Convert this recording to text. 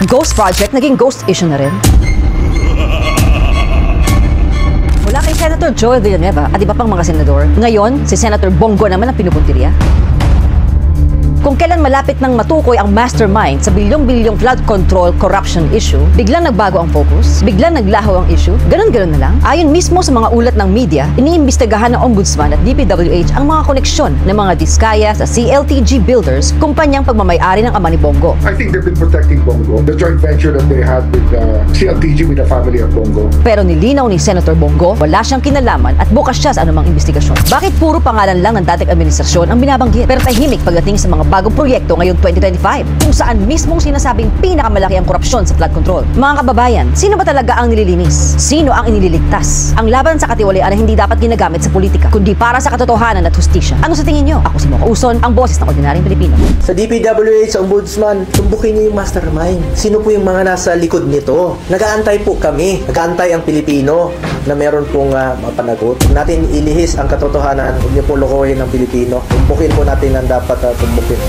Ghost project, naging ghost issue na rin. Mula kay Senator Joel Villanueva at iba pang mga senador, ngayon, si Senator Bongo naman ang pinupuntirya. Kung kailan malapit nang matukoy ang mastermind sa bilyong-bilyong flood control corruption issue, biglang nagbago ang focus, biglang naglaho ang issue, ganun-ganun na lang. Ayon mismo sa mga ulat ng media, iniimbestigahan ng Ombudsman at DPWH ang mga koneksyon ng mga diskaya sa CLTG Builders, kumpanyang pagmamayari ng ama ni Bongo. I think they've been protecting Bongo, the joint venture that they had with CLTG, with the family of Bongo. Pero nilinaw ni Senator Bongo, wala siyang kinalaman at bukas siya sa anumang investigasyon. Bakit puro pangalan lang ng dating administrasyon ang binabanggit? Pero tahimik pagdating sa mga bagong proyekto ngayong 2025, kung saan mismong sinasabing pinakamalaki ang korupsyon sa flood control. Mga kababayan, sino ba talaga ang nililinis? Sino ang inililigtas? Ang laban sa katiwalian ay hindi dapat ginagamit sa politika, kundi para sa katotohanan at hustisya. Ano sa tingin nyo? Ako si Mocha Uson, ang boses ng ordinaryong Pilipino. Sa DPWH, sa Ombudsman, tumbukin niyo yung mastermind. Sino po yung mga nasa likod nito? Nag-aantay po kami. Nag-aantay ang Pilipino na meron pong mapanagot. Huwag natin ilihis ang katotohanan. Huwag niyo po lokohin ang Pilipino. Tumbukin po natin ang dapat tumbukin.